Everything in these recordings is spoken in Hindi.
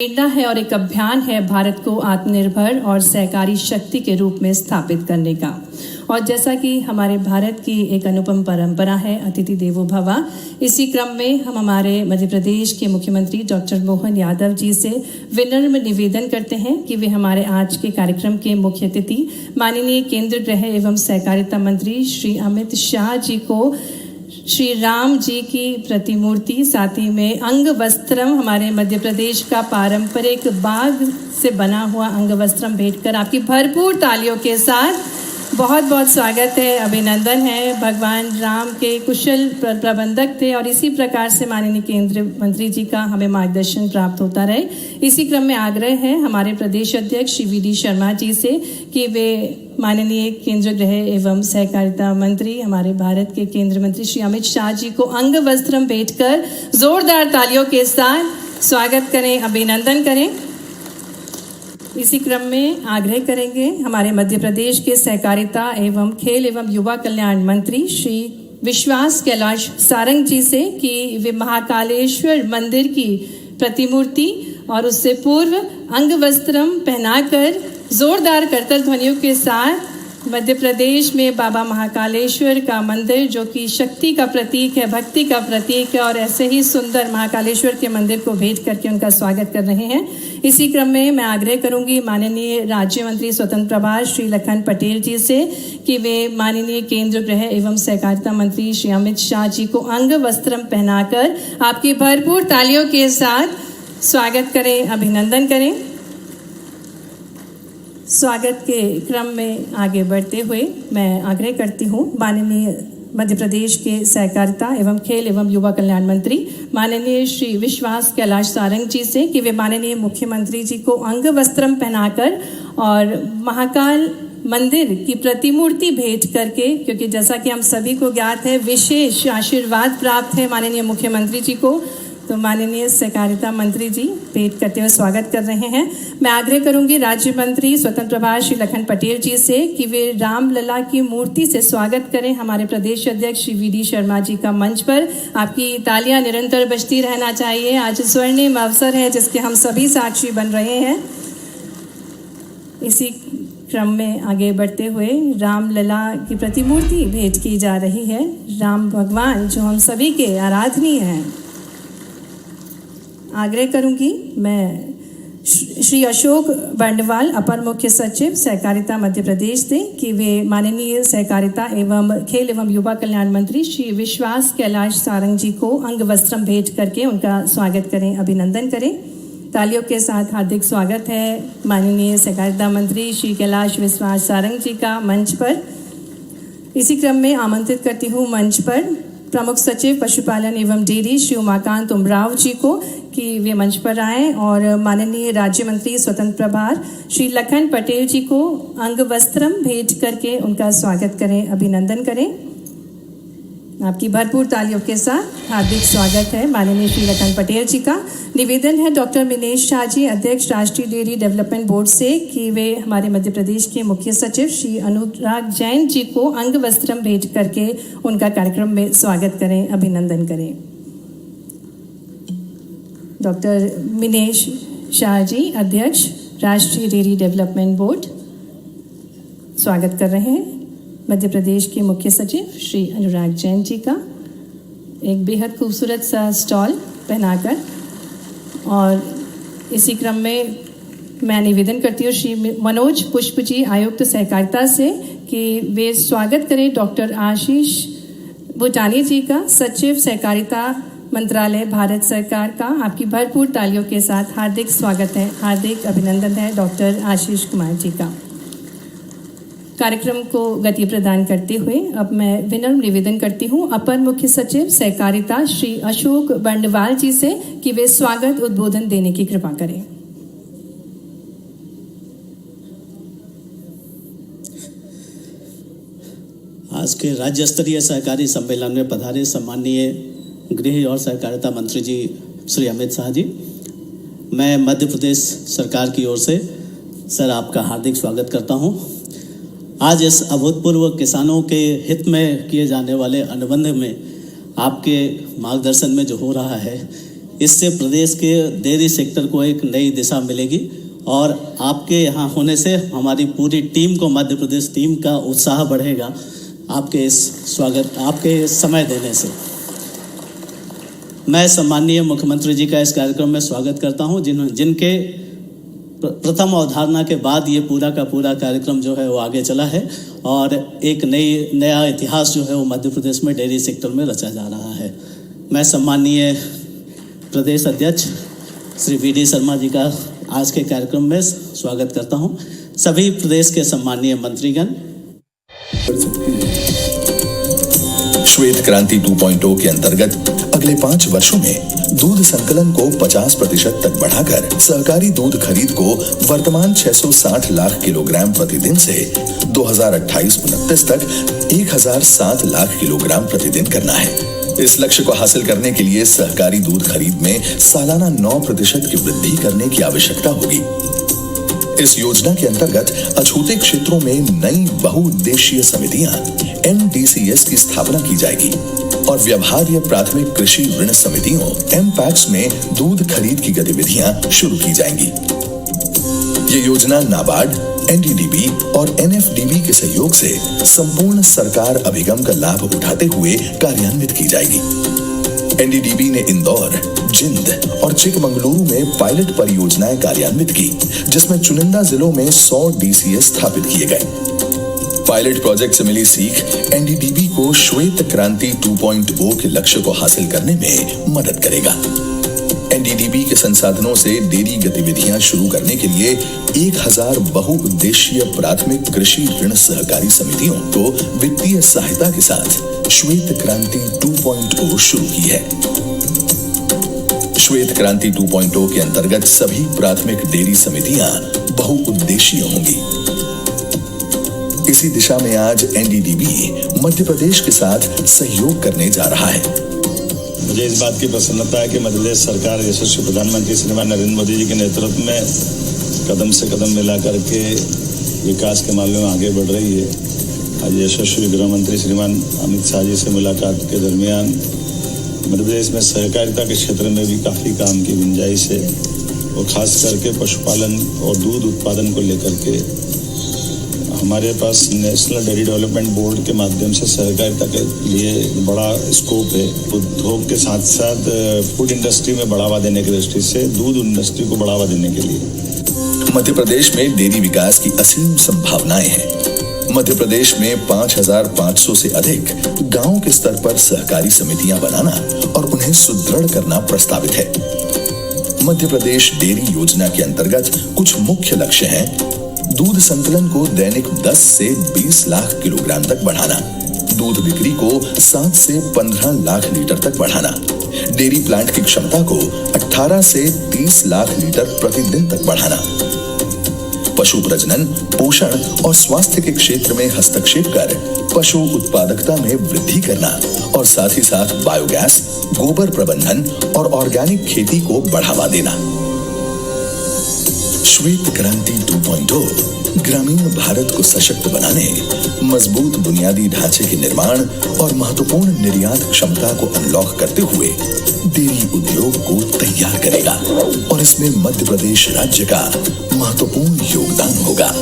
प्रेरणा है और एक अभियान है भारत को आत्मनिर्भर और सहकारी शक्ति के रूप में स्थापित करने का। और जैसा कि हमारे भारत की एक अनुपम परंपरा है अतिथि देवो भव, इसी क्रम में हम हमारे मध्य प्रदेश के मुख्यमंत्री डॉक्टर मोहन यादव जी से विनम्र निवेदन करते हैं कि वे हमारे आज के कार्यक्रम के मुख्य अतिथि माननीय केंद्रीय गृह एवं सहकारिता मंत्री श्री अमित शाह जी को श्री राम जी की प्रतिमूर्ति, साथ ही में अंग वस्त्रम, हमारे मध्य प्रदेश का पारंपरिक बाघ से बना हुआ अंग वस्त्रम भेंट कर आपकी भरपूर तालियों के साथ बहुत बहुत स्वागत है, अभिनंदन है। भगवान राम के कुशल प्रबंधक थे और इसी प्रकार से माननीय केंद्रीय मंत्री जी का हमें मार्गदर्शन प्राप्त होता रहे। इसी क्रम में आग्रह है हमारे प्रदेश अध्यक्ष श्री वी डी शर्मा जी से कि वे माननीय केंद्रीय गृह एवं सहकारिता मंत्री, हमारे भारत के केंद्रीय मंत्री श्री अमित शाह जी को अंग वस्त्रम भेंट कर जोरदार तालियों के साथ स्वागत करें, अभिनंदन करें। इसी क्रम में आग्रह करेंगे हमारे मध्य प्रदेश के सहकारिता एवं खेल एवं युवा कल्याण मंत्री श्री विश्वास कैलाश सारंग जी से कि वे महाकालेश्वर मंदिर की प्रतिमूर्ति और उससे पूर्व अंग वस्त्रम पहनाकर जोरदार करतल ध्वनियों के साथ मध्य प्रदेश में बाबा महाकालेश्वर का मंदिर, जो कि शक्ति का प्रतीक है, भक्ति का प्रतीक है, और ऐसे ही सुंदर महाकालेश्वर के मंदिर को भेंट करके उनका स्वागत कर रहे हैं। इसी क्रम में मैं आग्रह करूंगी माननीय राज्य मंत्री स्वतंत्र प्रभार श्री लखन पटेल जी से कि वे माननीय केंद्रीय गृह एवं सहकारिता मंत्री श्री अमित शाह जी को अंग वस्त्रम पहनाकर आपकी भरपूर तालियों के साथ स्वागत करें, अभिनंदन करें। स्वागत के क्रम में आगे बढ़ते हुए मैं आग्रह करती हूँ माननीय मध्य प्रदेश के सहकारिता एवं खेल एवं युवा कल्याण मंत्री माननीय श्री विश्वास कैलाश सारंग जी से कि वे माननीय मुख्यमंत्री जी को अंग वस्त्रम पहनाकर और महाकाल मंदिर की प्रतिमूर्ति भेंट करके, क्योंकि जैसा कि हम सभी को ज्ञात है विशेष आशीर्वाद प्राप्त है माननीय मुख्यमंत्री जी को, तो माननीय सहकारिता मंत्री जी भेंट करते हुए स्वागत कर रहे हैं। मैं आग्रह करूंगी राज्य मंत्री स्वतंत्र प्रभार श्री लखन पटेल जी से कि वे रामलला की मूर्ति से स्वागत करें हमारे प्रदेश अध्यक्ष श्री वी डी शर्मा जी का मंच पर। आपकी तालियां निरंतर बजती रहना चाहिए। आज स्वर्णिम अवसर है जिसके हम सभी साक्षी बन रहे हैं। इसी क्रम में आगे बढ़ते हुए रामलला की प्रतिमूर्ति भेंट की जा रही है। राम भगवान जो हम सभी के आराधनीय हैं। आग्रह करूंगी मैं श्री अशोक बंडवाल, अपर मुख्य सचिव सहकारिता मध्य प्रदेश से कि वे माननीय सहकारिता एवं खेल एवं युवा कल्याण मंत्री श्री विश्वास कैलाश सारंग जी को अंग वस्त्रम भेंट करके उनका स्वागत करें, अभिनंदन करें। तालियों के साथ हार्दिक स्वागत है माननीय सहकारिता मंत्री श्री कैलाश विश्वास सारंग जी का मंच पर। इसी क्रम में आमंत्रित करती हूँ मंच पर प्रमुख सचिव पशुपालन एवं डेयरी श्री उमाकांत उमराव जी को कि वे मंच पर आएँ और माननीय राज्य मंत्री स्वतंत्र प्रभार श्री लखन पटेल जी को अंग वस्त्रम भेंट करके उनका स्वागत करें, अभिनंदन करें। आपकी भरपूर तालियों के साथ हार्दिक स्वागत है माननीय श्री लखन पटेल जी का। निवेदन है डॉक्टर मिनेश शाह जी, अध्यक्ष राष्ट्रीय डेयरी डेवलपमेंट बोर्ड से कि वे हमारे मध्य प्रदेश के मुख्य सचिव श्री अनुराग जैन जी को अंग वस्त्रम भेंट करके उनका कार्यक्रम में स्वागत करें, अभिनंदन करें। डॉक्टर मिनेश शाह जी, अध्यक्ष राष्ट्रीय डेयरी डेवलपमेंट बोर्ड, स्वागत कर रहे हैं मध्य प्रदेश के मुख्य सचिव श्री अनुराग जैन जी का एक बेहद खूबसूरत सा स्टॉल पहनाकर। और इसी क्रम में मैं निवेदन करती हूँ श्री मनोज पुष्प जी, आयुक्त सहकारिता से कि वे स्वागत करें डॉक्टर आशीष भूटानी जी का, सचिव सहकारिता मंत्रालय भारत सरकार का। आपकी भरपूर तालियों के साथ हार्दिक स्वागत है, हार्दिक अभिनंदन है डॉक्टर आशीष कुमार जी का। कार्यक्रम को गति प्रदान करते हुए अब मैं विनम्र निवेदन करती हूँ अपर मुख्य सचिव सहकारिता श्री अशोक बंडवाल जी से कि वे स्वागत उद्बोधन देने की कृपा करें। आज के राज्य स्तरीय सहकारी सम्मेलन में पधारे सम्माननीय गृह और सहकारिता मंत्री जी श्री अमित शाह जी, मैं मध्य प्रदेश सरकार की ओर से सर आपका हार्दिक स्वागत करता हूं। आज इस अभूतपूर्व किसानों के हित में किए जाने वाले अनुबंध में आपके मार्गदर्शन में जो हो रहा है, इससे प्रदेश के डेयरी सेक्टर को एक नई दिशा मिलेगी और आपके यहाँ होने से हमारी पूरी टीम को, मध्य प्रदेश टीम का उत्साह बढ़ेगा आपके इस समय देने से। मैं सम्माननीय मुख्यमंत्री जी का इस कार्यक्रम में स्वागत करता हूँ, जिनके प्रथम अवधारणा के बाद ये पूरा का पूरा कार्यक्रम जो है वो आगे चला है और एक नया इतिहास जो है वो मध्य प्रदेश में डेयरी सेक्टर में रचा जा रहा है। मैं सम्माननीय प्रदेश अध्यक्ष श्री वी.डी. शर्मा जी का आज के कार्यक्रम में स्वागत करता हूं। सभी प्रदेश के सम्माननीय मंत्रीगण, श्वेत क्रांति 2.0 के अंतर्गत अगले 5 वर्षों में दूध संकलन को 50% तक बढ़ाकर सहकारी दूध खरीद को वर्तमान 660 लाख किलोग्राम प्रतिदिन से 2028-29 तक 1007 लाख किलोग्राम प्रतिदिन करना है। इस लक्ष्य को हासिल करने के लिए सहकारी दूध खरीद में सालाना 9% की वृद्धि करने की आवश्यकता होगी। इस योजना के अंतर्गत अछूते क्षेत्रों में नई बहुउद्देशीय समितियां NDCS की स्थापना की जाएगी और व्यवहार्य प्राथमिक कृषि ऋण समितियों MPACS में दूध खरीद की गतिविधियां शुरू की जाएंगी। ये योजना नाबार्ड, NDDB और NFDB के सहयोग से संपूर्ण सरकार अभिगम का लाभ उठाते हुए कार्यान्वित की जाएगी। NDDB ने इंदौर, जिंद और चिकमंगलुरु में पायलट परियोजनाएं कार्यान्वित की, जिसमें चुनिंदा जिलों में 100 DCS स्थापित किए गए। पायलट प्रोजेक्ट से मिली सीख NDDB को श्वेत क्रांति 2.0 के लक्ष्य को हासिल करने में मदद करेगा। NDDB के संसाधनों से डेयरी गतिविधियां शुरू करने के लिए 1000 बहुउद्देशीय प्राथमिक कृषि ऋण सहकारी समितियों को वित्तीय सहायता के साथ श्वेत क्रांति 2.0 शुरू की है। श्वेत क्रांति 2.0 के अंतर्गत सभी प्राथमिक डेयरी समितियां बहुउद्देशीय होंगी। इसी दिशा में आज NDDB मध्य प्रदेश के साथ सहयोग करने जा रहा है। मुझे इस बात की प्रसन्नता है कि मध्य प्रदेश सरकार यशस्वी प्रधानमंत्री श्रीमान नरेंद्र मोदी जी के नेतृत्व में कदम से कदम मिला करके विकास के मामले में आगे बढ़ रही है। आज यशस्वी गृह मंत्री श्रीमान अमित शाह जी से मुलाकात के दरमियान मध्य प्रदेश में सहकारिता के क्षेत्र में भी काफ़ी काम की गुंजाइश है और खास करके पशुपालन और दूध उत्पादन को लेकर के हमारे पास नेशनल डेयरी डेवलपमेंट बोर्ड के माध्यम से सहकारिता के लिए बड़ा स्कोप है। उद्योग के साथ साथ फूड इंडस्ट्री में बढ़ावा देने की दृष्टि से दूध इंडस्ट्री को बढ़ावा देने के लिए मध्य प्रदेश में डेयरी विकास की असीम संभावनाएं हैं। मध्य प्रदेश में 5500 से अधिक गांव के स्तर पर सहकारी समितियां बनाना और उन्हें सुदृढ़ करना प्रस्तावित है। मध्य प्रदेश डेयरी योजना के अंतर्गत कुछ मुख्य लक्ष्य हैं। दूध संकलन को दैनिक 10 से 20 लाख किलोग्राम तक बढ़ाना, दूध बिक्री को 7 से 15 लाख लीटर तक बढ़ाना, डेयरी प्लांट की क्षमता को 18 से 30 लाख लीटर प्रतिदिन तक बढ़ाना, पशु प्रजनन, पोषण और स्वास्थ्य के क्षेत्र में हस्तक्षेप कर पशु उत्पादकता में वृद्धि करना और साथ ही साथ बायोगैस, गोबर प्रबंधन और ऑर्गेनिक खेती को बढ़ावा देना। श्वेत क्रांति 2.0 ग्रामीण भारत को सशक्त बनाने, मजबूत बुनियादी ढांचे के निर्माण और महत्वपूर्ण निर्यात क्षमता को अनलॉक करते हुए डेयरी उद्योग को तैयार करेगा और इसमें मध्य प्रदेश राज्य का महत्वपूर्ण योगदान होगा।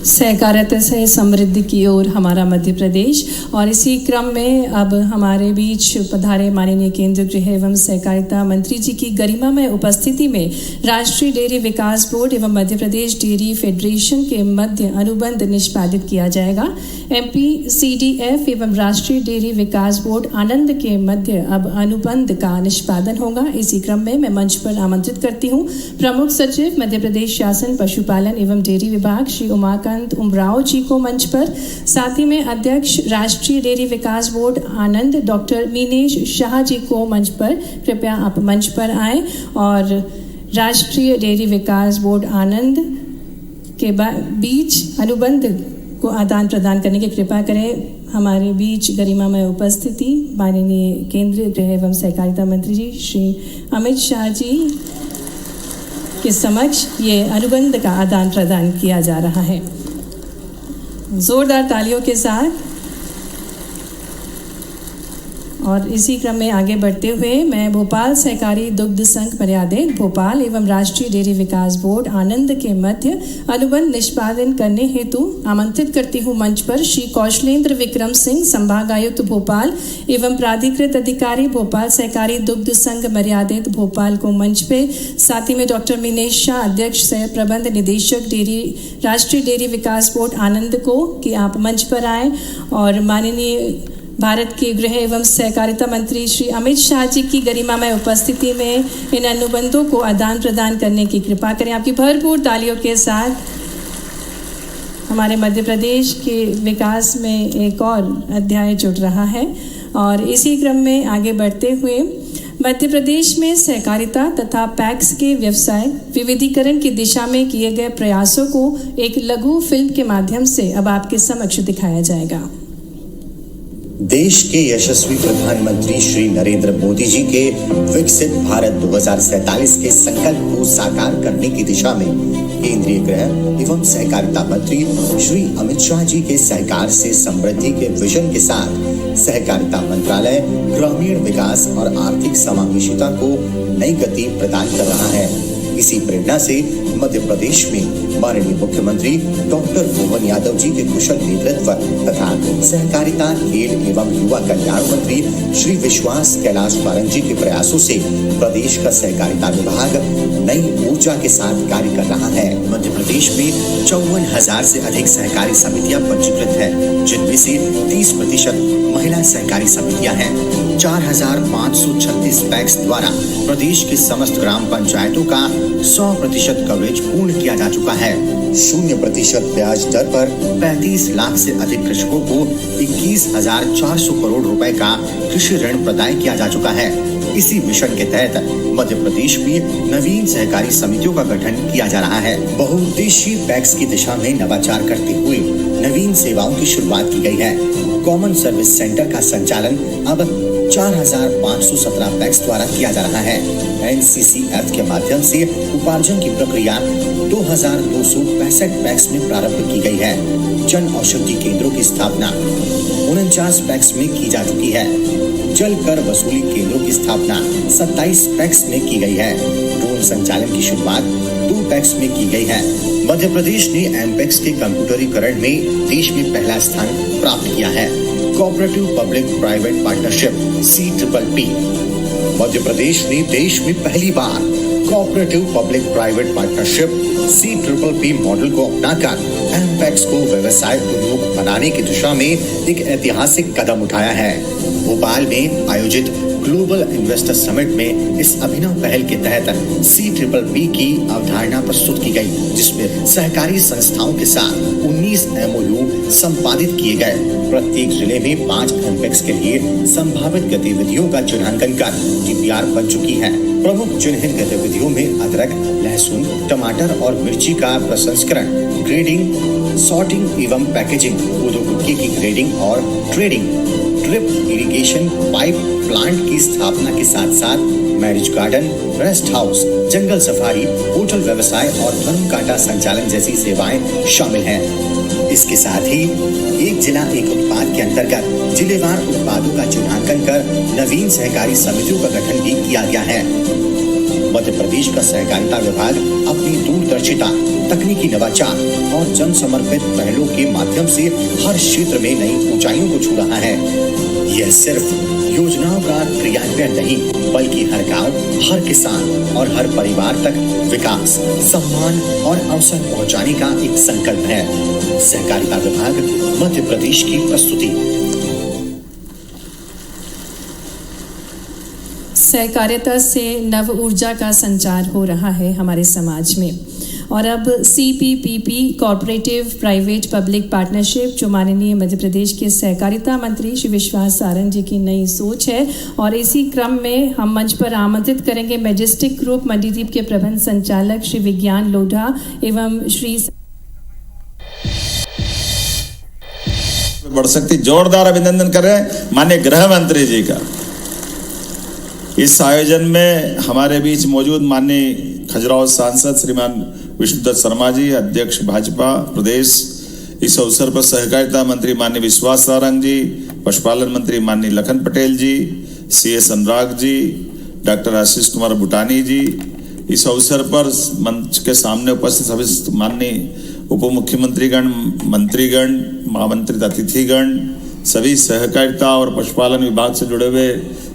सहकारिता से समृद्धि की ओर हमारा मध्य प्रदेश। और इसी क्रम में अब हमारे बीच पधारे माननीय केंद्रीय गृह एवं सहकारिता मंत्री जी की गरिमामय उपस्थिति में राष्ट्रीय डेयरी विकास बोर्ड एवं मध्य प्रदेश डेयरी फेडरेशन के मध्य अनुबंध निष्पादित किया जाएगा। MPCDF एवं राष्ट्रीय डेयरी विकास बोर्ड आनंद के मध्य अब अनुबंध का निष्पादन होगा। इसी क्रम में मैं मंच पर आमंत्रित करती हूँ प्रमुख सचिव मध्य प्रदेश शासन पशुपालन एवं डेयरी विभाग श्री उमाकांत उमराव जी को मंच पर, साथ ही में अध्यक्ष राष्ट्रीय डेयरी विकास बोर्ड आनंद डॉक्टर मीनेश शाह जी को मंच पर, कृपया आप मंच पर आएं और राष्ट्रीय डेयरी विकास बोर्ड आनंद के बीच अनुबंध को आदान प्रदान करने की कृपा करें। हमारे बीच गरिमामय उपस्थिति माननीय केंद्रीय गृह एवं सहकारिता मंत्री जी श्री अमित शाह जी के समक्ष ये अनुबंध का आदान प्रदान किया जा रहा है। जोरदार तालियों के साथ। और इसी क्रम में आगे बढ़ते हुए मैं भोपाल सहकारी दुग्ध संघ मर्यादित भोपाल एवं राष्ट्रीय डेयरी विकास बोर्ड आनंद के मध्य अनुबंध निष्पादन करने हेतु आमंत्रित करती हूँ मंच पर श्री कौशलेंद्र विक्रम सिंह, संभागायुक्त भोपाल एवं प्राधिकृत अधिकारी भोपाल सहकारी दुग्ध संघ मर्यादित भोपाल को मंच पे। साथ ही में डॉक्टर मिनेश शाह, अध्यक्ष सह प्रबंध निदेशक डेयरी राष्ट्रीय डेयरी विकास बोर्ड आनंद को कि आप मंच पर आए और माननीय भारत के गृह एवं सहकारिता मंत्री श्री अमित शाह जी की गरिमामय उपस्थिति में इन अनुबंधों को आदान प्रदान करने की कृपा करें। आपकी भरपूर तालियों के साथ हमारे मध्य प्रदेश के विकास में एक और अध्याय जुड़ रहा है। और इसी क्रम में आगे बढ़ते हुए मध्य प्रदेश में सहकारिता तथा पैक्स के व्यवसाय विविधीकरण की दिशा में किए गए प्रयासों को एक लघु फिल्म के माध्यम से अब आपके समक्ष दिखाया जाएगा। देश के यशस्वी प्रधानमंत्री श्री नरेंद्र मोदी जी के विकसित भारत 2047 के संकल्प को साकार करने की दिशा में केंद्रीय गृह एवं सहकारिता मंत्री श्री अमित शाह जी के सहकार से समृद्धि के विजन के साथ सहकारिता मंत्रालय ग्रामीण विकास और आर्थिक समावेशिता को नई गति प्रदान कर रहा है। इसी प्रेरणा से मध्य प्रदेश में माननीय मुख्यमंत्री डॉक्टर मोहन यादव जी के कुशल नेतृत्व तथा सहकारिता खेल एवं युवा कल्याण मंत्री श्री विश्वास कैलाश पारंग जी के प्रयासों से प्रदेश का सहकारिता विभाग नई ऊर्जा के साथ कार्य कर रहा है। मध्य प्रदेश में 54,000 से अधिक सहकारी समितियां पंजीकृत है, जिनमें से 30% महिला सहकारी समितियां हैं। 4,536 पैक्स द्वारा प्रदेश के समस्त ग्राम पंचायतों का 100% कवरेज पूर्ण किया जा चुका है। 0% ब्याज दर पर 35 लाख से अधिक कृषकों को 21,400 करोड़ रुपए का कृषि ऋण प्रदान किया जा चुका है। इसी मिशन के तहत मध्य प्रदेश में नवीन सहकारी समितियों का गठन किया जा रहा है। बहुउद्देशीय पैक्स की दिशा में नवाचार करते हुए नवीन सेवाओं की शुरुआत की गई है। कॉमन सर्विस सेंटर का संचालन अब 4,517 पैक्स द्वारा किया जा रहा है। NCCF के माध्यम से उपार्जन की प्रक्रिया 2,265 पैक्स में प्रारंभ की गई है। जन औषधि केंद्रों की स्थापना 49 पैक्स में की जा चुकी है। जल कर वसूली केंद्रों की स्थापना 27 पैक्स में की गई है। ड्रोन संचालन की शुरुआत 2 पैक्स में की गई है। मध्य प्रदेश ने एमपेक्स के कंप्यूटरीकरण में देश में पहला स्थान प्राप्त किया है। Cooperative public private partnership CPPP Madhya Pradesh ने देश में पहली बार cooperative public private partnership CPPP model को अपनाकर एमपेक्स को व्यवसाय उन्मुख बनाने की दिशा में एक ऐतिहासिक कदम उठाया है। भोपाल में आयोजित ग्लोबल इन्वेस्टर समिट में इस अभिनव पहल के तहत CPPP की अवधारणा प्रस्तुत की गई, जिसमें सहकारी संस्थाओं के साथ 19 MOU संपादित किए गए। प्रत्येक जिले में 5 एमपेक्स के लिए संभावित गतिविधियों का चिन्हांकन कर DPR बन चुकी है। प्रमुख चिन्हित गतिविधियों में अदरक, लहसुन, टमाटर और मिर्ची का प्रसंस्करण, ग्रेडिंग, सॉर्टिंग एवं पैकेजिंग, उद्योग की ग्रेडिंग और trading, drip irrigation pipe plant की स्थापना के साथ साथ मैरिज गार्डन, रेस्ट हाउस, जंगल सफारी, होटल व्यवसाय और धर्म कांटा संचालन जैसी सेवाएं शामिल हैं। इसके साथ ही एक जिला एक उत्पाद के अंतर्गत जिलेवार उत्पादों का चिन्हांकन कर नवीन सहकारी समितियों का गठन भी किया गया है। मध्य प्रदेश का सहकारिता विभाग अपनी दूरदर्शिता, तकनीकी नवाचार और जन समर्पित पहलों के माध्यम से हर क्षेत्र में नई ऊंचाइयों को छू रहा है। यह सिर्फ योजनाओं का क्रियान्वयन नहीं, बल्कि हर गांव, हर किसान और हर परिवार तक विकास, सम्मान और अवसर पहुंचाने का एक संकल्प है। सहकारिता विभाग मध्य प्रदेश की प्रस्तुति। सहकारिता से नव ऊर्जा का संचार हो रहा है हमारे समाज में। और अब CPPP corporative private public partnership, जो माननीय मध्य प्रदेश के सहकारिता मंत्री श्री विश्वास सारंग जी की नई सोच है। और इसी क्रम में हम मंच पर आमंत्रित करेंगे मैजेस्टिक ग्रुप मंडीदीप के प्रबंध संचालक श्री विज्ञान लोढ़ा एवं श्री बढ़ सकती। जोरदार अभिनंदन कर रहे हैं माननीय गृह मंत्री जी का। इस आयोजन में हमारे बीच मौजूद माननीय खजुराहो सांसद श्रीमान विष्णुदत्त शर्मा जी, अध्यक्ष भाजपा प्रदेश इस अवसर पर सहकारिता मंत्री माननीय विश्वास सारंग जी, पशुपालन मंत्री माननीय लखन पटेल जी, CS अनुराग जी, डॉक्टर आशीष कुमार भूटानी जी, इस अवसर पर मंच के सामने उपस्थित सभी माननीय उप मुख्यमंत्रीगण, मंत्रीगण, महामंत्रित अतिथिगण, सभी सहकारिता और पशुपालन विभाग से जुड़े हुए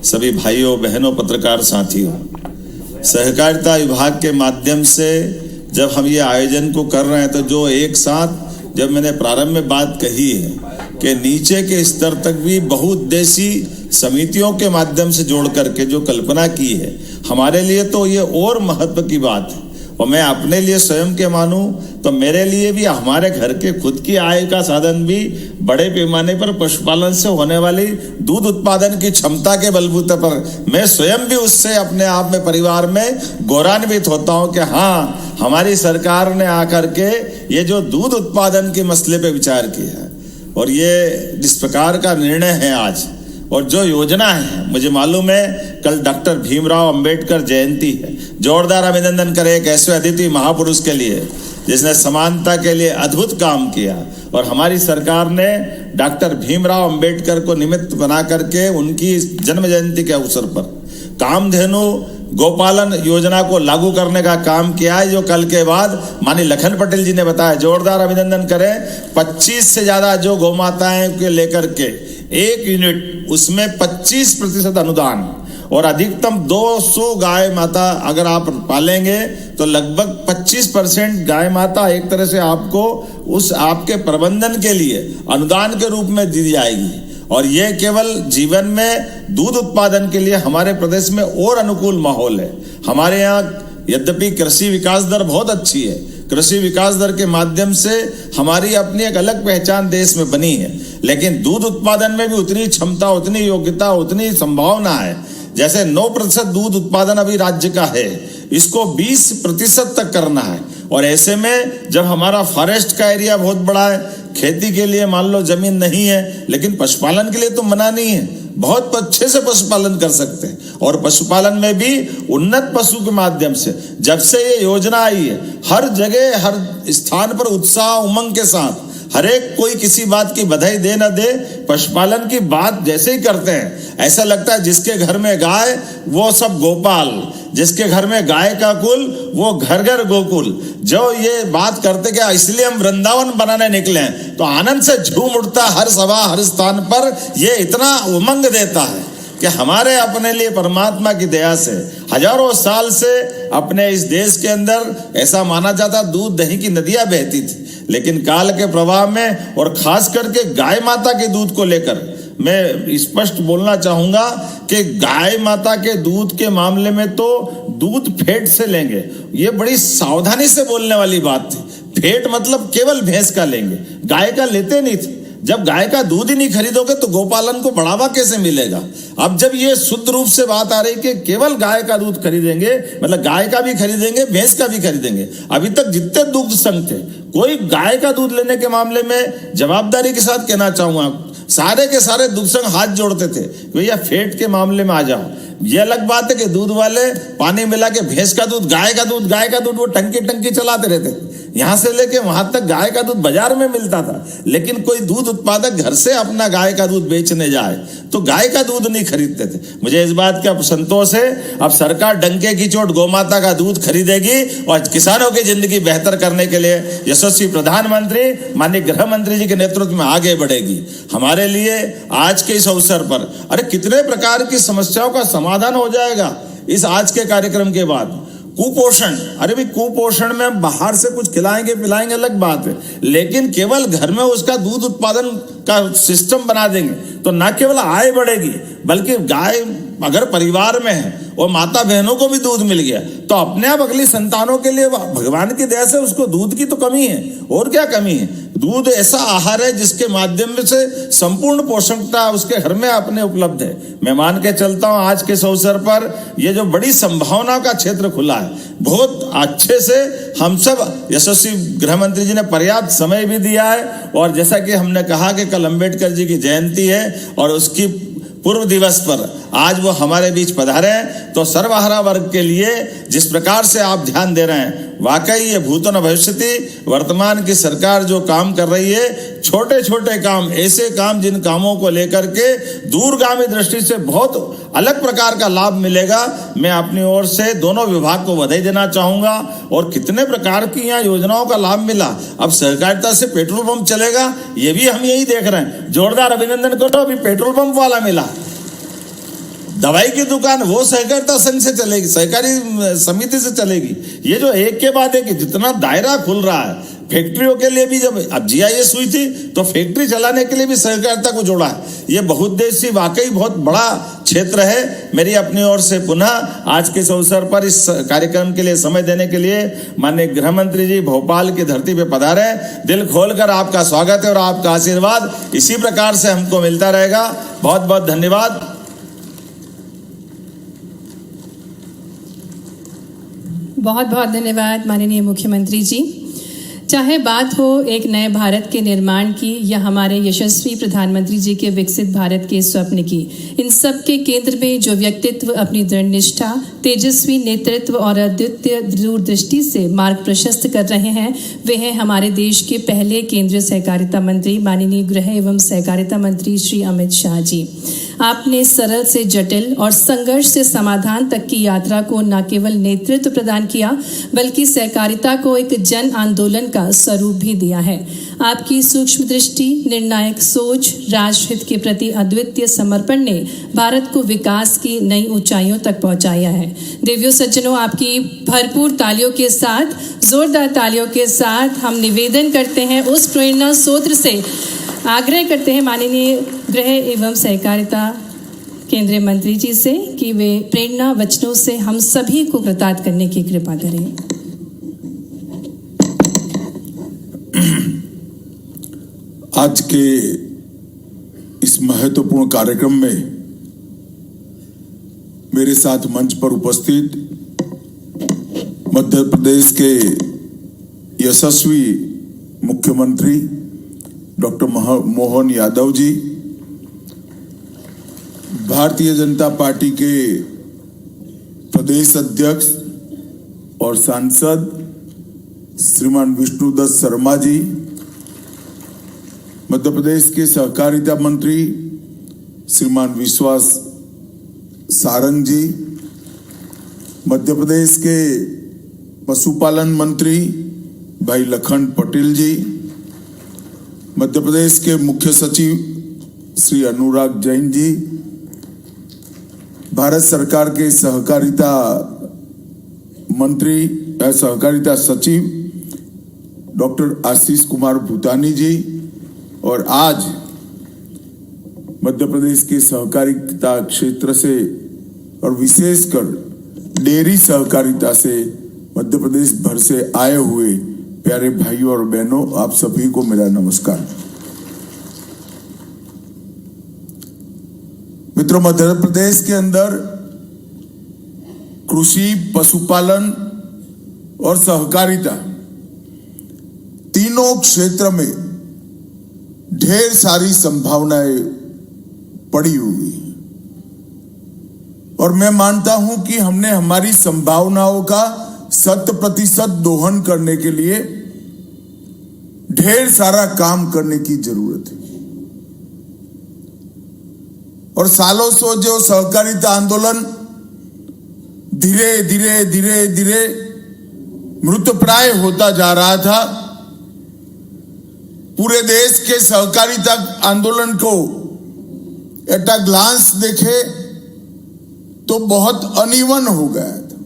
सभी भाइयों बहनों पत्रकार साथियों, सहकारिता विभाग के माध्यम से जब हम ये आयोजन को कर रहे हैं तो जो एक साथ जब मैंने प्रारंभ में बात कही है कि नीचे के स्तर तक भी बहुउद्देशीय समितियों के माध्यम से जोड़ करके जो कल्पना की है, हमारे लिए तो ये और महत्व की बात है। और मैं अपने लिए स्वयं के मानूं तो मेरे लिए भी हमारे घर के खुद की आय का साधन भी बड़े पैमाने पर पशुपालन से होने वाली दूध उत्पादन की क्षमता के बलबूते पर मैं स्वयं भी उससे अपने आप में परिवार में गौरवान्वित होता हूं कि हाँ, हमारी सरकार ने आकर के ये जो दूध उत्पादन के मसले पे विचार किया है और ये जिस प्रकार का निर्णय है आज और जो योजना है, मुझे मालूम है कल डॉक्टर भीमराव अंबेडकर जयंती है। जोरदार अभिनंदन करें एक ऐसे अद्वितीय महापुरुष के लिए जिसने समानता के लिए अद्भुत काम किया और हमारी सरकार ने डॉक्टर भीमराव अंबेडकर को निमित्त बना करके उनकी जन्म जयंती के अवसर पर कामधेनु गोपालन योजना को लागू करने का काम किया है, जो कल के बाद माननीय लखन पटेल जी ने बताया। जोरदार अभिनंदन करें। 25 से ज्यादा जो गौ माताएं के लेकर के 1 यूनिट उसमें 25% अनुदान और अधिकतम 200 गाय माता अगर आप पालेंगे तो लगभग 25% गाय माता एक तरह से आपको उस आपके प्रबंधन के लिए अनुदान के रूप में दी जाएगी। और ये केवल जीवन में दूध उत्पादन के लिए हमारे प्रदेश में और अनुकूल माहौल है। हमारे यहाँ यद्यपि कृषि विकास दर बहुत अच्छी है, कृषि विकास दर के माध्यम से हमारी अपनी एक अलग पहचान देश में बनी है, लेकिन दूध उत्पादन में भी उतनी क्षमता, उतनी योग्यता, उतनी संभावना है। जैसे 9% दूध उत्पादन अभी राज्य का है, इसको 20% तक करना है। और ऐसे में जब हमारा फॉरेस्ट का एरिया बहुत बड़ा है, खेती के लिए मान लो जमीन नहीं है, लेकिन पशुपालन के लिए तो मना नहीं है, बहुत अच्छे से पशुपालन कर सकते हैं। और पशुपालन में भी उन्नत पशु के माध्यम से जब से ये योजना आई है, हर जगह हर स्थान पर उत्साह उमंग के साथ हर एक कोई किसी बात की बधाई दे न दे, पशुपालन की बात जैसे ही करते हैं ऐसा लगता है जिसके घर में गाय वो सब गोपाल, जिसके घर में गाय का कुल वो घर घर गोकुल। जो ये बात करते क्या इसलिए हम वृंदावन बनाने निकले हैं, तो आनंद से झूम उठता हर सभा हर स्थान पर। ये इतना उमंग देता है कि हमारे अपने लिए परमात्मा की दया से हजारों साल से अपने इस देश के अंदर ऐसा माना जाता दूध दही की नदियां बहती थी, लेकिन काल के प्रभाव में और खास करके गाय माता के दूध को लेकर मैं स्पष्ट बोलना चाहूंगा कि गाय माता के दूध के मामले में तो दूध फेट से लेंगे, ये बड़ी सावधानी से बोलने वाली बात थी। फेट मतलब केवल भैंस का लेंगे, गाय का लेते नहीं थे। जब गाय का दूध ही नहीं खरीदोगे तो गोपालन को बढ़ावा कैसे मिलेगा। अब जब ये शुद्ध रूप से बात आ रही कि केवल गाय का दूध खरीदेंगे, मतलब गाय का भी खरीदेंगे भैंस का भी खरीदेंगे। अभी तक जितने दुग्ध संघ थे कोई गाय का दूध लेने के मामले में जवाबदारी के साथ कहना चाहूंगा सारे के सारे दुग्ध संघ हाथ जोड़ते थे, भैया फेट के मामले में आ जाओ। ये अलग बात है कि दूध वाले पानी मिला के भैंस का दूध गाय का दूध वो टंकी चलाते रहते, यहां से लेके वहां तक गाय का दूध बाजार में मिलता था। लेकिन कोई दूध उत्पादक घर से अपना गाय का दूध बेचने जाए तो गाय का दूध नहीं खरीदते थे। मुझे इस बात का संतोष है, अब सरकार डंके की चोट गौमाता का दूध खरीदेगी और किसानों की जिंदगी बेहतर करने के लिए यशस्वी प्रधानमंत्री माननीय गृह मंत्री जी के नेतृत्व में आगे बढ़ेगी। हमारे लिए आज के इस अवसर पर अरे कितने प्रकार की समस्याओं का समाधान हो जाएगा इस आज के कार्यक्रम के बाद। कुपोषण, अरे भाई कुपोषण में बाहर से कुछ खिलाएंगे पिलाएंगे अलग बात है, लेकिन केवल घर में उसका दूध उत्पादन का सिस्टम बना देंगे तो न केवल आय बढ़ेगी बल्कि गाय अगर परिवार में है और माता बहनों को भी दूध मिल गया तो अपने आप अगली संतानों के लिए भगवान की दया से उसको दूध की तो कमी है और क्या कमी है। दूध ऐसा आहार है जिसके माध्यम से संपूर्ण पोषकता उसके घर में अपने उपलब्ध है। मैं मान के चलता हूं आज के इस अवसर पर ये जो बड़ी संभावनाओं का क्षेत्र खुला है, बहुत अच्छे से हम सब यशस्वी गृह मंत्री जी ने पर्याप्त समय भी दिया है। और जैसा कि हमने कहा कि कल अंबेडकर जी की जयंती है और उसकी पूर्व दिवस पर आज वो हमारे बीच पधारे हैं। तो सर्वहारा वर्ग के लिए जिस प्रकार से आप ध्यान दे रहे हैं, वाकई ये भूतो न भविष्यति, वर्तमान की सरकार जो काम कर रही है, छोटे छोटे काम, ऐसे काम जिन कामों को लेकर के दूरगामी दृष्टि से बहुत अलग प्रकार का लाभ मिलेगा। मैं अपनी ओर से दोनों विभाग को बधाई देना चाहूंगा। और कितने प्रकार की यहाँ योजनाओं का लाभ मिला। अब सहकारिता से पेट्रोल पंप चलेगा, ये भी हम यही देख रहे हैं। जोरदार अभिनंदन करो, अभी पेट्रोल पंप वाला मिला। दवाई की दुकान वो सहकारिता संघ से चलेगी, सहकारी समिति से चलेगी। ये जो एक के बाद एक जितना दायरा खुल रहा है, फैक्ट्रियों के लिए भी जब अब जीआईएस हुई थी तो फैक्ट्री चलाने के लिए भी सहकारिता को जोड़ा है। ये बहुउद्देशीय वाकई बहुत बड़ा क्षेत्र है। मेरी अपनी ओर से पुनः आज के इस अवसर पर इस कार्यक्रम के लिए समय देने के लिए माननीय गृह मंत्री जी भोपाल की धरती पे पधारे। दिल खोलकर आपका स्वागत है और आपका आशीर्वाद इसी प्रकार से हमको मिलता रहेगा। बहुत बहुत धन्यवाद। बहुत बहुत धन्यवाद माननीय मुख्यमंत्री जी। चाहे बात हो एक नए भारत के निर्माण की या हमारे यशस्वी प्रधानमंत्री जी के विकसित भारत के स्वप्न की, इन सब के केंद्र में जो व्यक्तित्व अपनी दृढ़ निष्ठा, तेजस्वी नेतृत्व और अद्वितीय दूरदृष्टि से मार्ग प्रशस्त कर रहे हैं, वे हैं हमारे देश के पहले केंद्रीय सहकारिता मंत्री माननीय गृह एवं सहकारिता मंत्री श्री अमित शाह जी। आपने सरल से जटिल और संघर्ष से समाधान तक की यात्रा को न केवल नेतृत्व प्रदान किया, बल्कि सहकारिता को एक जन आंदोलन का स्वरूप भी दिया है। आपकी सूक्ष्म दृष्टि, निर्णायक सोच, राष्ट्रहित के प्रति अद्वितीय समर्पण ने भारत को विकास की नई ऊंचाइयों तक पहुंचाया है। देवियों सज्जनों, आपकी भरपूर तालियों के साथ, जोरदार तालियों के साथ हम निवेदन करते हैं, उस प्रेरणा सूत्र से आग्रह करते हैं माननीय गृह एवं सहकारिता केंद्रीय मंत्री जी से कि वे प्रेरणा वचनों से हम सभी को कृतार्थ करने की कृपा करें। आज के इस महत्वपूर्ण कार्यक्रम में मेरे साथ मंच पर उपस्थित मध्य प्रदेश के यशस्वी मुख्यमंत्री डॉक्टर मोहन यादव जी, भारतीय जनता पार्टी के प्रदेश अध्यक्ष और सांसद श्रीमान विष्णुदत्त शर्मा जी, मध्य प्रदेश के सहकारिता मंत्री श्रीमान विश्वास सारंग जी, मध्य प्रदेश के पशुपालन मंत्री भाई लखन पटेल जी, मध्य प्रदेश के मुख्य सचिव श्री अनुराग जैन जी, भारत सरकार के सहकारिता मंत्री सहकारिता सचिव डॉक्टर आशीष कुमार भूतानी जी, और आज मध्य प्रदेश के सहकारिता क्षेत्र से और विशेषकर डेयरी सहकारिता से मध्य प्रदेश भर से आए हुए प्यारे भाइयों और बहनों, आप सभी को मेरा नमस्कार। मित्रों, मध्य प्रदेश के अंदर कृषि, पशुपालन और सहकारिता तीनों क्षेत्र में ढेर सारी संभावनाएं पड़ी हुई, और मैं मानता हूं कि हमने हमारी संभावनाओं का 100% दोहन करने के लिए ढेर सारा काम करने की जरूरत है। और सालों से जो सहकारिता आंदोलन धीरे धीरे धीरे धीरे मृतप्राय होता जा रहा था, पूरे देश के सहकारिता आंदोलन को एट अ ग्लांस देखे तो बहुत अनइवन हो गया था।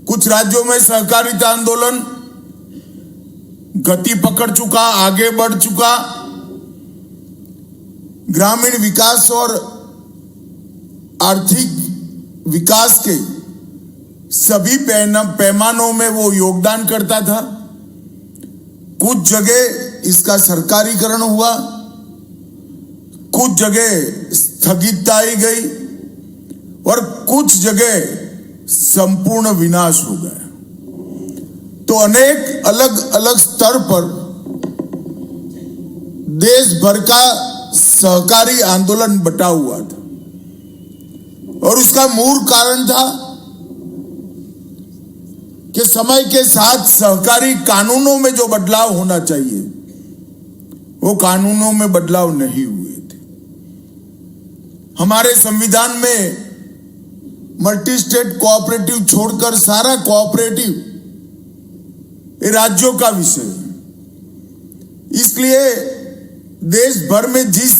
कुछ राज्यों में सहकारिता आंदोलन गति पकड़ चुका, आगे बढ़ चुका, ग्रामीण विकास और आर्थिक विकास के सभी पैमानों में वो योगदान करता था। कुछ जगह इसका सरकारीकरण हुआ, कुछ जगह स्थगितता आई गई और कुछ जगह संपूर्ण विनाश हो गया। तो अनेक अलग अलग स्तर पर देश भर का सहकारी आंदोलन बटा हुआ था। इसका मूल कारण था कि समय के साथ सहकारी कानूनों में जो बदलाव होना चाहिए वो कानूनों में बदलाव नहीं हुए थे। हमारे संविधान में मल्टी स्टेट कोऑपरेटिव छोड़कर सारा कोऑपरेटिव ये राज्यों का विषय है। इसलिए देश भर में जिस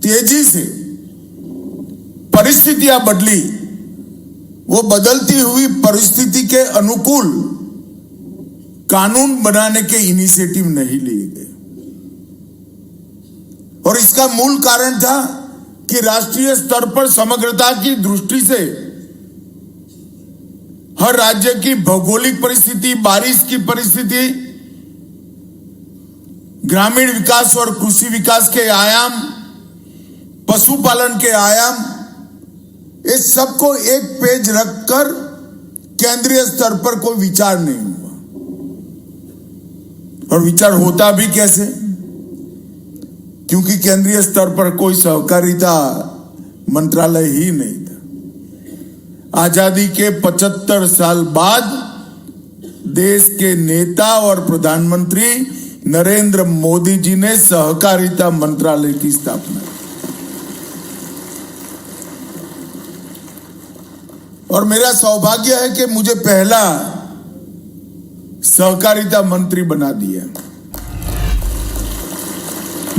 तेजी से परिस्थितियां बदली, वो बदलती हुई परिस्थिति के अनुकूल कानून बनाने के इनिशिएटिव नहीं लिए गए। और इसका मूल कारण था कि राष्ट्रीय स्तर पर समग्रता की दृष्टि से हर राज्य की भौगोलिक परिस्थिति, बारिश की परिस्थिति, ग्रामीण विकास और कृषि विकास के आयाम, पशुपालन के आयाम, इस सबको एक पेज रखकर केंद्रीय स्तर पर कोई विचार नहीं हुआ। और विचार होता भी कैसे? क्योंकि केंद्रीय स्तर पर कोई सहकारिता मंत्रालय ही नहीं था। आजादी के 75 साल बाद देश के नेता और प्रधानमंत्री नरेंद्र मोदी जी ने सहकारिता मंत्रालय की स्थापना की। और मेरा सौभाग्य है कि मुझे पहला सहकारिता मंत्री बना दिया।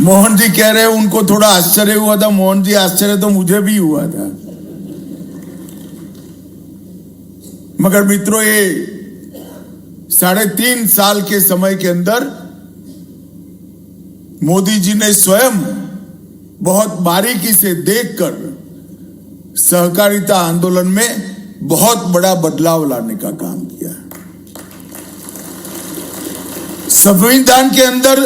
मोहन जी कह रहे हैं उनको थोड़ा आश्चर्य हुआ था। मोहन जी, आश्चर्य तो मुझे भी हुआ था। मगर मित्रों, ये 3.5 साल के समय के अंदर मोदी जी ने स्वयं बहुत बारीकी से देखकर सहकारिता आंदोलन में बहुत बड़ा बदलाव लाने का काम किया। संविधान के अंदर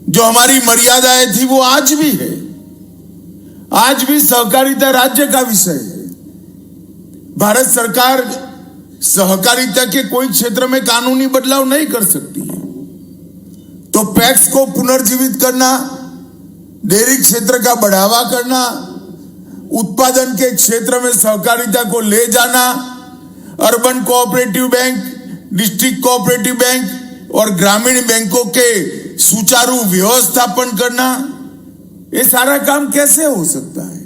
जो हमारी मर्यादाएं थी वो आज भी है। आज भी सहकारिता राज्य का विषय है। भारत सरकार सहकारिता के कोई क्षेत्र में कानूनी बदलाव नहीं कर सकती है। तो पैक्स को पुनर्जीवित करना, डेयरी क्षेत्र का बढ़ावा करना, उत्पादन के क्षेत्र में सहकारिता को ले जाना, urban cooperative bank, district cooperative bank और ग्रामीण बैंकों के सुचारू व्यवस्थापन करना, ये सारा काम कैसे हो सकता है?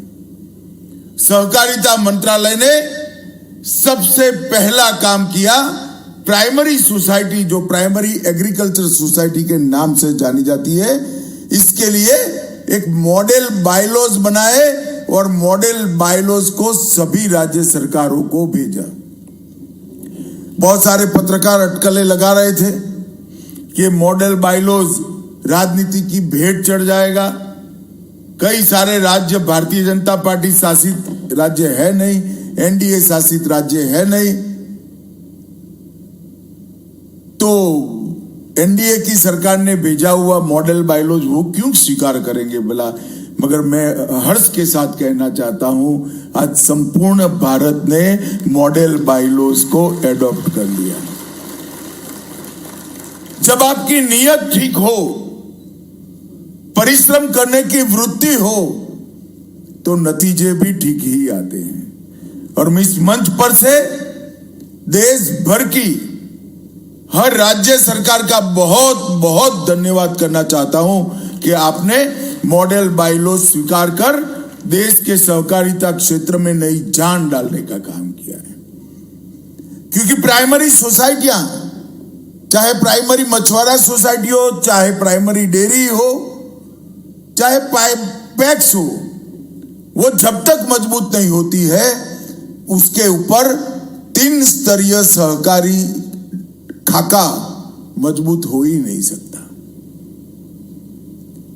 सहकारिता मंत्रालय ने सबसे पहला काम किया। प्राइमरी सोसाइटी, जो प्राइमरी एग्रीकल्चर सोसाइटी के नाम से जानी जाती है, इसके लिए एक मॉडल बायलॉज बनाए और मॉडल बायलॉज को सभी राज्य सरकारों को भेजा। बहुत सारे पत्रकार अटकलें लगा रहे थे कि मॉडल बायलॉज राजनीति की भेंट चढ़ जाएगा। कई सारे राज्य भारतीय जनता पार्टी शासित राज्य है नहीं, एनडीए शासित राज्य है नहीं, तो एनडीए की सरकार ने भेजा हुआ मॉडल बायलॉज वो क्यों स्वीकार करेंगे भला? मगर मैं हर्ष के साथ कहना चाहता हूं, आज संपूर्ण भारत ने मॉडल बायलॉज को एडॉप्ट कर लिया। जब आपकी नियत ठीक हो, परिश्रम करने की वृत्ति हो, तो नतीजे भी ठीक ही आते हैं। और मैं इस मंच पर से देश भर की हर राज्य सरकार का बहुत बहुत धन्यवाद करना चाहता हूं कि आपने मॉडल बायलॉज स्वीकार कर देश के सहकारिता क्षेत्र में नई जान डालने का काम किया है। क्योंकि प्राइमरी सोसाइटियां, चाहे प्राइमरी मछुआरा सोसाइटी हो, चाहे प्राइमरी डेयरी हो, चाहे पैक्स हो, वो जब तक मजबूत नहीं होती है उसके ऊपर 3 स्तरीय सहकारी खाका मजबूत हो ही नहीं सकता।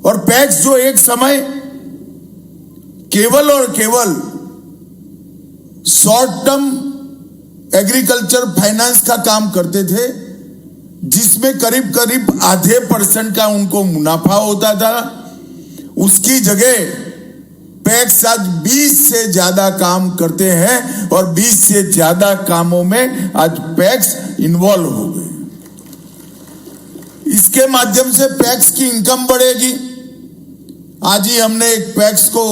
और पैक्स जो एक समय केवल और केवल शॉर्ट टर्म एग्रीकल्चर फाइनेंस का काम करते थे, जिसमें करीब करीब आधे % का उनको मुनाफा होता था, उसकी जगह पैक्स आज 20 से ज्यादा काम करते हैं और 20 से ज्यादा कामों में आज पैक्स इन्वॉल्व हो गए। इसके माध्यम से पैक्स की इनकम बढ़ेगी। आज ही हमने एक पैक्स को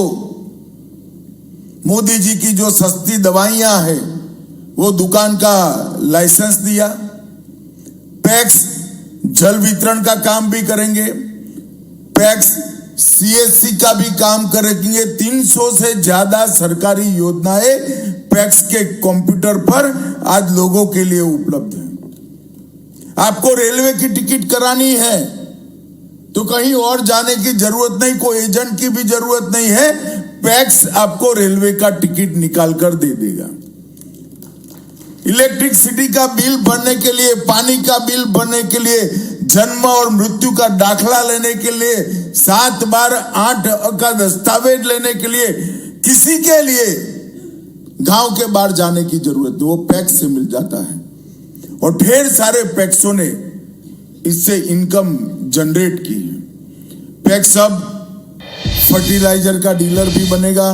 मोदी जी की जो सस्ती दवाइयां हैं वो दुकान का लाइसेंस दिया। पैक्स जल वितरण का काम भी करेंगे, पैक्स सीएससी का भी काम करेंगे। 300 से ज्यादा सरकारी योजनाएं पैक्स के कंप्यूटर पर आज लोगों के लिए उपलब्ध है। आपको रेलवे की टिकट करानी है तो कहीं और जाने की जरूरत नहीं, कोई एजेंट की भी जरूरत नहीं है, पैक्स आपको रेलवे का टिकट निकाल कर दे देगा। इलेक्ट्रिसिटी का बिल भरने के लिए, पानी का बिल भरने के लिए, जन्म और मृत्यु का दाखला लेने के लिए, 7 बार 8 का दस्तावेज लेने के लिए, किसी के लिए गांव के बाहर जाने की जरूरत नहीं, वो पैक्स से मिल जाता है। और ढेर सारे पैक्सों ने इससे इनकम जनरेट की है। पैक्स अब फर्टिलाइजर का डीलर भी बनेगा,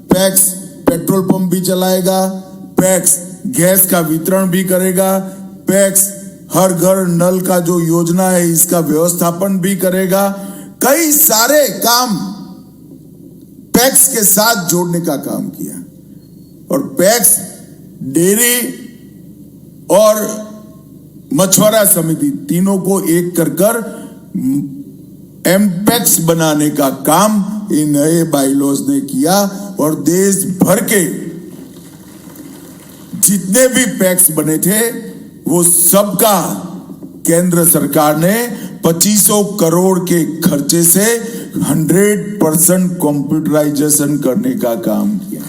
पैक्स पेट्रोल पंप भी चलाएगा, पैक्स गैस का वितरण भी करेगा, पैक्स हर घर नल का जो योजना है इसका व्यवस्थापन भी करेगा। कई सारे काम पैक्स के साथ जोड़ने का काम किया। और पैक्स डेयरी और मछुआरा समिति तीनों को एक कर एमपैक्स बनाने का काम ये नए बाइलॉज ने किया। और देश भर के जितने भी पैक्स बने थे वो सबका केंद्र सरकार ने 2500 करोड़ के खर्चे से 100% कंप्यूटराइजेशन करने का काम किया।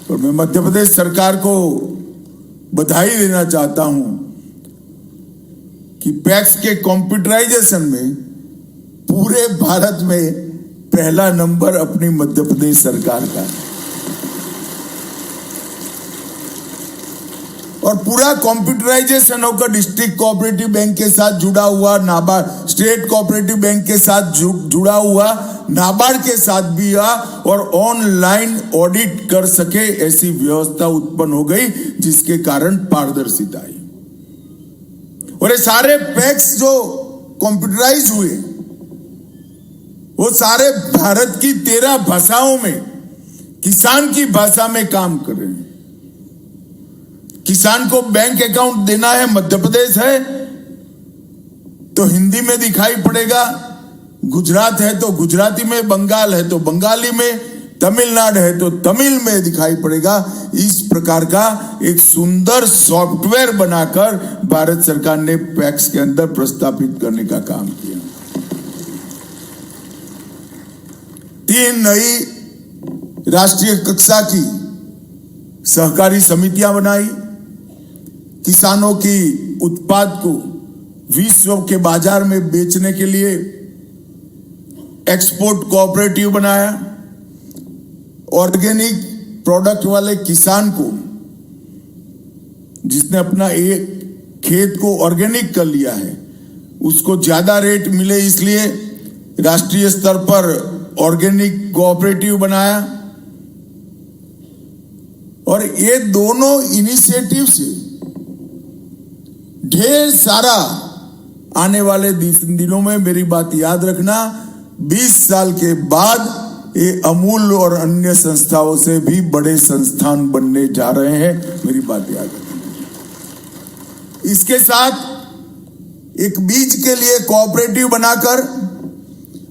और मैं मध्य प्रदेश सरकार को बधाई देना चाहता हूं कि पैक्स के कंप्यूटराइजेशन में पूरे भारत में पहला नंबर अपनी मध्य प्रदेश सरकार का है। और पूरा कंप्यूटराइजेशन होकर डिस्ट्रिक्ट कोऑपरेटिव बैंक के साथ जुड़ा हुआ, नाबार्ड स्टेट कोऑपरेटिव बैंक के साथ जुड़ा हुआ, नाबार्ड के साथ भी हुआ और ऑनलाइन ऑडिट कर सके ऐसी व्यवस्था उत्पन्न हो गई जिसके कारण पारदर्शिता आई। और ये सारे पैक्स जो कंप्यूटराइज हुए वो सारे भारत की 13 भाषाओं में किसान की भाषा में काम कर रहे हैं। किसान को बैंक अकाउंट देना है, मध्य प्रदेश है तो हिंदी में दिखाई पड़ेगा, गुजरात है तो गुजराती में, बंगाल है तो बंगाली में, तमिलनाडु है तो तमिल में दिखाई पड़ेगा। इस प्रकार का एक सुंदर सॉफ्टवेयर बनाकर भारत सरकार ने पैक्स के अंदर प्रस्तावित करने का काम किया। 3 नई राष्ट्रीय कक्षा की सहकारी समितियां बनाई, किसानों की उत्पाद को विश्व के बाजार में बेचने के लिए एक्सपोर्ट कोऑपरेटिव बनाया। ऑर्गेनिक प्रोडक्ट वाले किसान को, जिसने अपना एक खेत को ऑर्गेनिक कर लिया है, उसको ज्यादा रेट मिले इसलिए राष्ट्रीय स्तर पर ऑर्गेनिक कोऑपरेटिव बनाया। और ये दोनों इनिशिएटिव से ढेर सारा आने वाले दिनों में, मेरी बात याद रखना, 20 साल के बाद ये अमूल और अन्य संस्थाओं से भी बड़े संस्थान बनने जा रहे हैं, मेरी बात याद रखना। इसके साथ एक बीज के लिए कोऑपरेटिव बनाकर,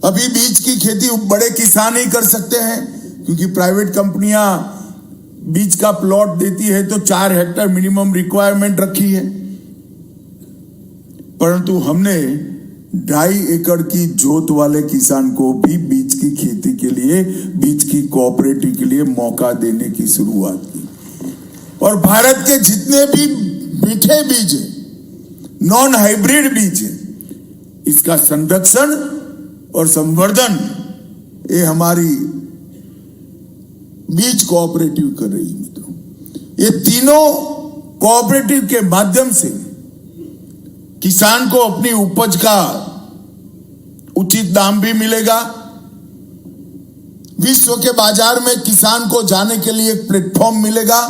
अभी बीज की खेती बड़े किसान ही कर सकते हैं क्योंकि प्राइवेट कंपनियां बीज का प्लॉट देती है तो 4 हेक्टेयर मिनिमम रिक्वायरमेंट रखी है, परंतु हमने 2.5 एकड़ की जोत वाले किसान को भी बीज की खेती के लिए, बीज की कोऑपरेटिव के लिए मौका देने की शुरुआत की। और भारत के जितने भी मीठे बीज हैं, नॉन हाइब्रिड बीज हैं, इसका संरक्षण और संवर्धन ये हमारी बीज कोऑपरेटिव कर रही है। मित्रों, ये तीनों कोऑपरेटिव के माध्यम से किसान को अपनी उपज का उचित दाम भी मिलेगा, विश्व के बाजार में किसान को जाने के लिए एक प्लेटफॉर्म मिलेगा,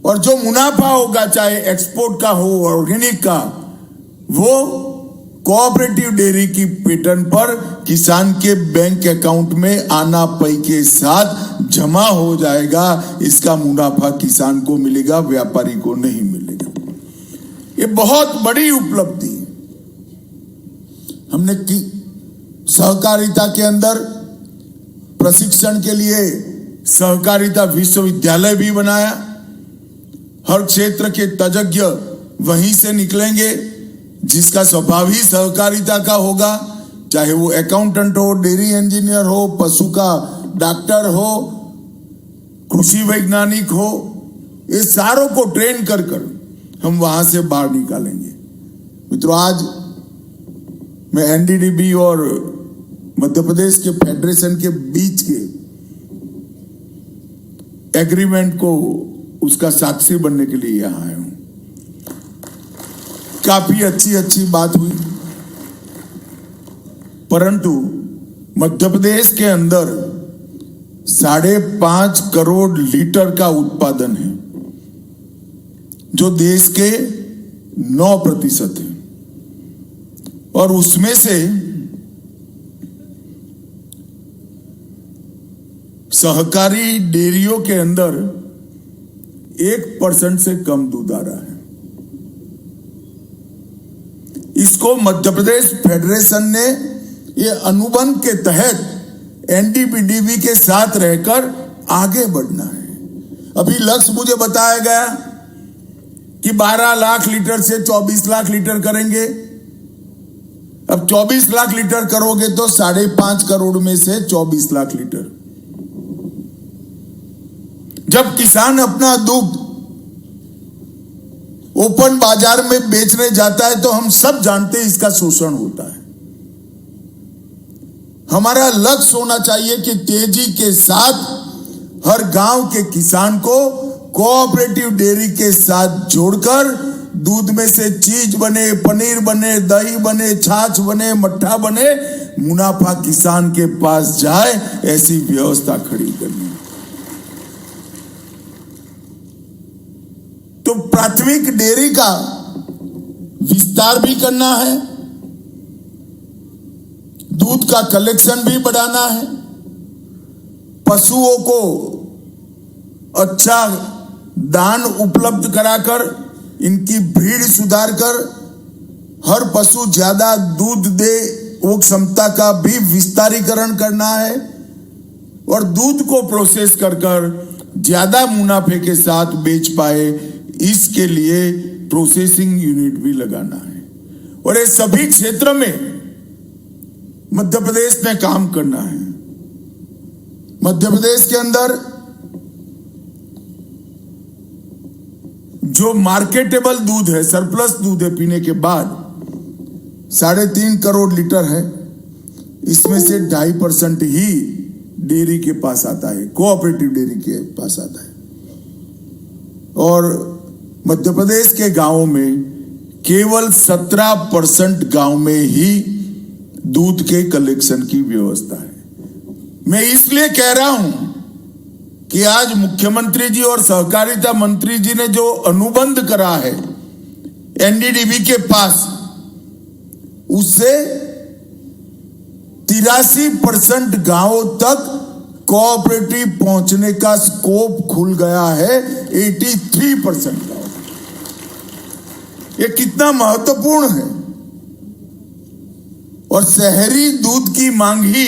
और जो मुनाफा होगा, चाहे एक्सपोर्ट का हो, ऑर्गेनिक का, वो कोऑपरेटिव डेयरी की पैटर्न पर किसान के बैंक अकाउंट में आना पई के साथ जमा हो जाएगा। इसका मुनाफा किसान को मिलेगा, व्यापारी को नहीं मिलेगा। ये बहुत बड़ी उपलब्धि हमने की। सहकारिता के अंदर प्रशिक्षण के लिए सहकारिता विश्वविद्यालय भी बनाया। हर क्षेत्र के तज्ञ वहीं से निकलेंगे, जिसका स्वभाव ही सहकारिता का होगा, चाहे वो अकाउंटेंट हो, डेयरी इंजीनियर हो, पशु का डॉक्टर हो, कृषि वैज्ञानिक हो, ये सारों को ट्रेन कर हम वहां से बाहर निकालेंगे। मित्रों, आज मैं एनडीडीबी और मध्य प्रदेश के फेडरेशन के बीच के एग्रीमेंट को, उसका साक्षी बनने के लिए यहां आया हूं। काफी अच्छी बात हुई, परंतु मध्य प्रदेश के अंदर 5.5 करोड़ लीटर का उत्पादन है, जो देश के 9% है। और उसमें से सहकारी डेयरियों के अंदर 1% से कम दूध आ रहा है। इसको मध्य प्रदेश फेडरेशन ने ये अनुबंध के तहत एनडीडीबी के साथ रहकर आगे बढ़ना है। अभी लक्ष्य मुझे बताया गया कि 12 लाख लीटर से 24 लाख लीटर करेंगे। अब 24 लाख लीटर करोगे तो 5.5 करोड़ में से 24 लाख लीटर। जब किसान अपना दूध ओपन बाजार में बेचने जाता है तो हम सब जानते हैं इसका शोषण होता है। हमारा लक्ष्य होना चाहिए कि तेजी के साथ हर गांव के किसान को कोऑपरेटिव डेयरी के साथ जोड़कर दूध में से चीज बने, पनीर बने, दही बने, छाछ बने, मट्ठा बने, मुनाफा किसान के पास जाए, ऐसी व्यवस्था खड़ी करनी। तो प्राथमिक डेयरी का विस्तार भी करना है, दूध का कलेक्शन भी बढ़ाना है, पशुओं को अच्छा दान उपलब्ध कराकर इनकी भीड़ सुधार कर हर पशु ज्यादा दूध दे, वो क्षमता का भी विस्तारीकरण करना है और दूध को प्रोसेस कर ज्यादा मुनाफे के साथ बेच पाए, इसके लिए प्रोसेसिंग यूनिट भी लगाना है। और ये सभी क्षेत्र में मध्य प्रदेश ने काम करना है। मध्य प्रदेश के अंदर जो मार्केटेबल दूध है, सरप्लस दूध है पीने के बाद 3.5 करोड़ लीटर है, इसमें से 2.5% ही डेयरी के पास आता है, कोऑपरेटिव डेयरी के पास आता है। और मध्य प्रदेश के गांवों में केवल 17% गांव में ही दूध के कलेक्शन की व्यवस्था है। मैं इसलिए कह रहा हूं कि आज मुख्यमंत्री जी और सहकारिता मंत्री जी ने जो अनुबंध करा है एनडीडीबी के पास, उससे 83% गांवों तक कोऑपरेटिव पहुंचने का स्कोप खुल गया है। 83% गांव, ये कितना महत्वपूर्ण है। और शहरी दूध की मांग ही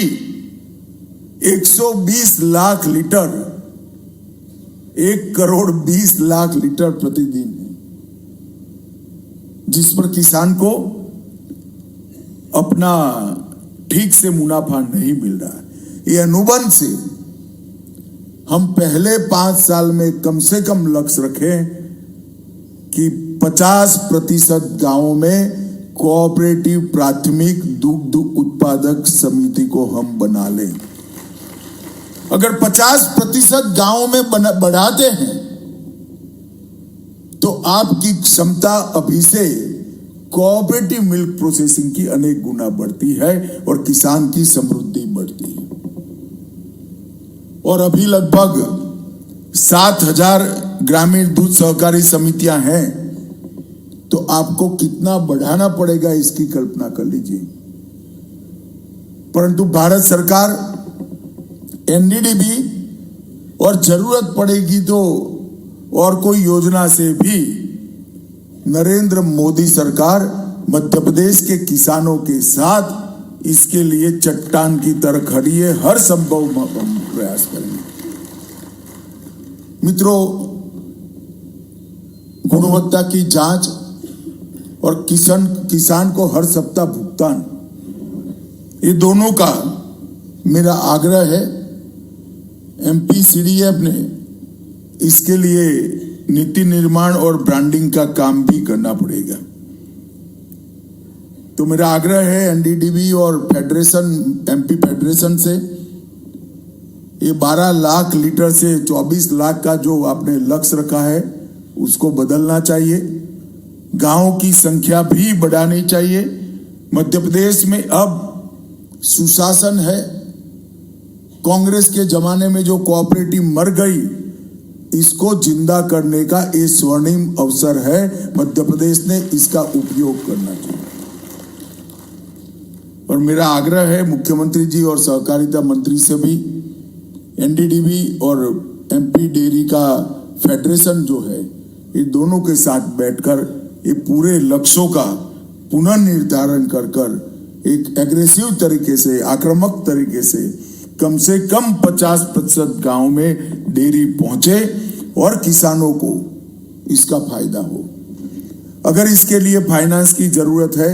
120 लाख लीटर, 1 करोड़ 20 लाख लीटर प्रतिदिन है, जिस पर किसान को अपना ठीक से मुनाफा नहीं मिल रहा है। ये अनुबंध से हम पहले 5 साल में कम से कम लक्ष्य रखें कि 50% गांवों में कोऑपरेटिव प्राथमिक दुग्ध उत्पादक समिति को हम बना लें। अगर 50% गांवों में बढ़ाते हैं तो आपकी क्षमता अभी से कोऑपरेटिव मिल्क प्रोसेसिंग की अनेक गुना बढ़ती है और किसान की समृद्धि बढ़ती है। और अभी लगभग 7,000 ग्रामीण दूध सहकारी समितियां हैं, तो आपको कितना बढ़ाना पड़ेगा इसकी कल्पना कर लीजिए। परंतु भारत सरकार एनडीडीबी और जरूरत पड़ेगी तो और कोई योजना से भी नरेंद्र मोदी सरकार मध्य प्रदेश के किसानों के साथ इसके लिए चट्टान की तरह खड़ी है। हर संभव प्रयास करेंगे। मित्रों, गुणवत्ता की जांच और किसान को हर सप्ताह भुगतान, ये दोनों का मेरा आग्रह है। एमपीसीडीएफ ने इसके लिए नीति निर्माण और ब्रांडिंग का काम भी करना पड़ेगा। तो मेरा आग्रह है एनडीडीबी और फेडरेशन, एमपी फेडरेशन से, ये 12 लाख लीटर से 24 लाख का जो आपने लक्ष्य रखा है उसको बदलना चाहिए। गांवों की संख्या भी बढ़ानी चाहिए। मध्य प्रदेश में अब सुशासन है। कांग्रेस के जमाने में जो कोऑपरेटिव मर गई, इसको जिंदा करने का ये स्वर्णिम अवसर है। मध्य प्रदेश ने इसका उपयोग करना चाहिए। और मेरा आग्रह है मुख्यमंत्री जी और सहकारिता मंत्री से भी, एनडीडीबी और एमपी डेयरी का फेडरेशन जो है, ये दोनों के साथ बैठकर ये पूरे लक्ष्यों का पुनर्निर्धारण कर एक एग्रेसिव तरीके से, आक्रामक तरीके से कम 50% गांव में डेयरी पहुंचे और किसानों को इसका फायदा हो। अगर इसके लिए फाइनेंस की जरूरत है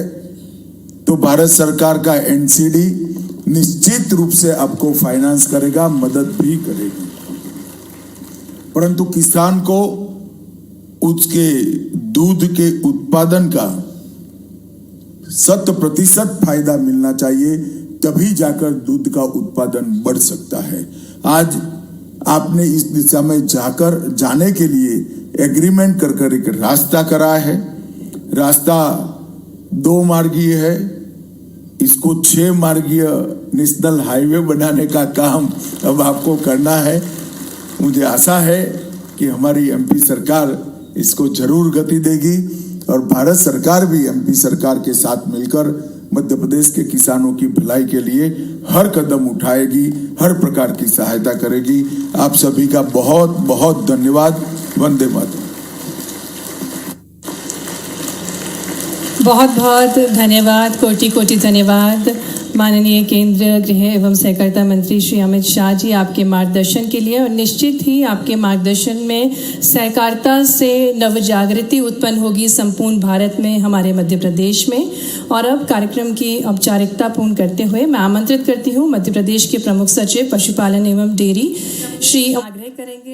तो भारत सरकार का एनसीडी निश्चित रूप से आपको फाइनेंस करेगा, मदद भी करेगी। परंतु किसान को उसके दूध के उत्पादन का 100% फायदा मिलना चाहिए, तभी जाकर दूध का उत्पादन बढ़ सकता है। आज आपने इस दिशा में जाने के लिए एग्रीमेंट कर एक रास्ता करा है। रास्ता 2 मार्गीय है, इसको 6 मार्गीय नेशनल हाईवे बनाने का काम अब आपको करना है। मुझे आशा है कि हमारी एमपी सरकार इसको जरूर गति देगी और भारत सरकार भी एमपी सरकार के साथ मिलकर मध्य प्रदेश के किसानों की भलाई के लिए हर कदम उठाएगी, हर प्रकार की सहायता करेगी। आप सभी का बहुत बहुत धन्यवाद। वंदे मातरम। बहुत बहुत धन्यवाद, कोटि कोटि धन्यवाद माननीय केंद्रीय गृह एवं सहकारिता मंत्री श्री अमित शाह जी, आपके मार्गदर्शन के लिए। और निश्चित ही आपके मार्गदर्शन में सहकारिता से नवजागृति उत्पन्न होगी संपूर्ण भारत में, हमारे मध्य प्रदेश में। और अब कार्यक्रम की औपचारिकता पूर्ण करते हुए मैं आमंत्रित करती हूँ मध्य प्रदेश के प्रमुख सचिव पशुपालन एवं डेयरी श्री आग्रह करेंगे